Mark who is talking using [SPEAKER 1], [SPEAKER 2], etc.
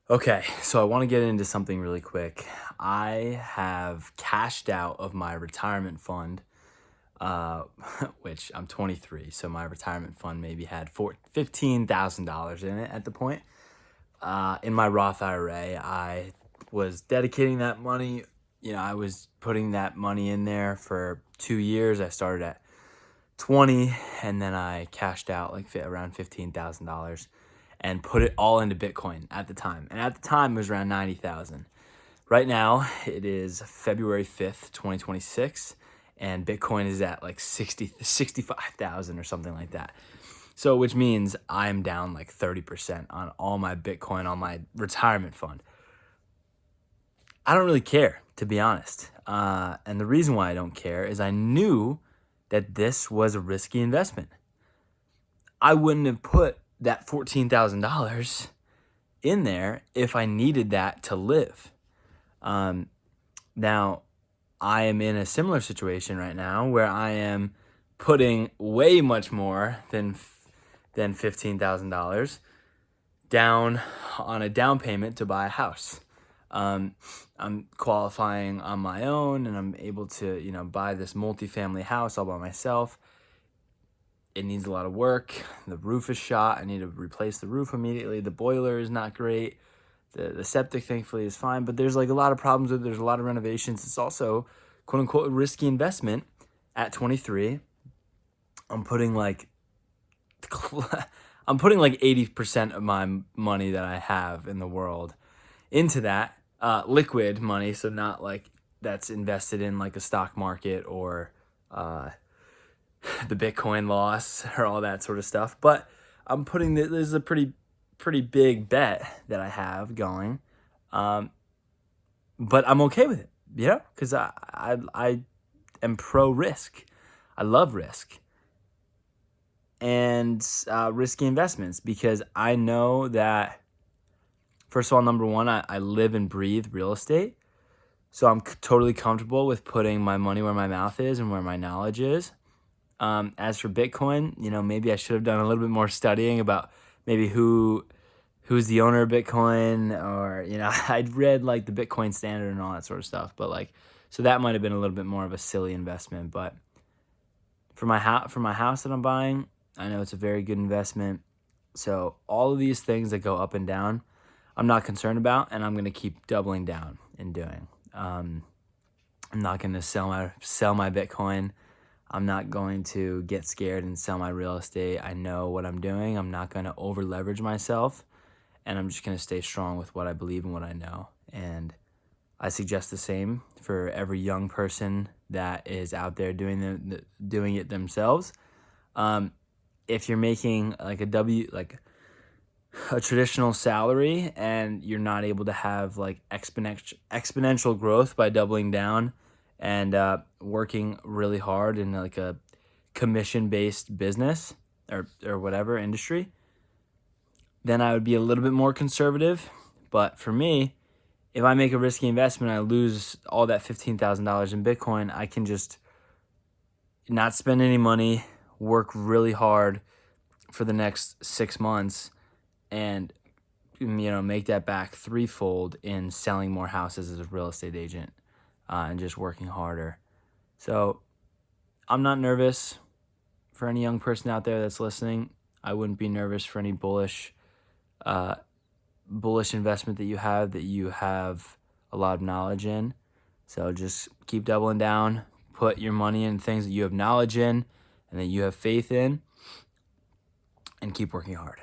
[SPEAKER 1] Okay, so I want to get into something really quick. I have cashed out of my retirement fund, uh, which I'm 23, so my retirement fund maybe had $15,000 in it at the point. In my Roth IRA, I was dedicating that money. I was putting that money in there for 2 years. I started at 20, and then I cashed out like around $15,000 and put it all into Bitcoin at the time. And at the time it was around 90,000. Right now it is February 5th, 2026, and Bitcoin is at like 65,000 or something like that. So which means I'm down like 30% on all my Bitcoin on my retirement fund. I don't really care, to be honest. And the reason why I don't care is I knew that this was a risky investment. I wouldn't have put that $14,000 in there if I needed that to live. Now, I am in a similar situation right now where I am putting way much more than $15,000 down on a down payment to buy a house. I'm qualifying on my own, and I'm able to, buy this multifamily house all by myself. It needs a lot of work. The roof is shot. I need to replace the roof immediately. The boiler is not great. The septic, thankfully, is fine, but there's like a lot of problems with it. There's a lot of renovations. It's also, quote unquote, a risky investment at 23. I'm putting like 80% of my money that I have in the world into that liquid money, so not like that's invested in like a stock market or the Bitcoin loss or all that sort of stuff. But I'm putting this is a pretty big bet that I have going, but I'm okay with it, because I am pro risk. I love risk and risky investments because I know that, first of all, number one, I live and breathe real estate. So I'm totally comfortable with putting my money where my mouth is and where my knowledge is. As for Bitcoin, maybe I should have done a little bit more studying about maybe who's the owner of Bitcoin, or, I'd read like the Bitcoin Standard and all that sort of stuff. But so that might have been a little bit more of a silly investment. But for my house that I'm buying, I know it's a very good investment. So all of these things that go up and down, I'm not concerned about, and I'm going to keep doubling down in doing. I'm not going to sell my Bitcoin. I'm not going to get scared and sell my real estate. I know what I'm doing. I'm not going to over leverage myself, and I'm just going to stay strong with what I believe and what I know. And I suggest the same for every young person that is out there doing it themselves. If you're making like a traditional salary and you're not able to have like exponential growth by doubling down and working really hard in like a commission-based business or whatever industry, then I would be a little bit more conservative. But for me, if I make a risky investment, I lose all that $15,000 in Bitcoin, I can just not spend any money, work really hard for the next 6 months, and make that back threefold in selling more houses as a real estate agent, and just working harder. So I'm not nervous. For any young person out there that's listening, I wouldn't be nervous for any bullish investment that you have a lot of knowledge in. So just keep doubling down, put your money in things that you have knowledge in and that you have faith in, and keep working hard.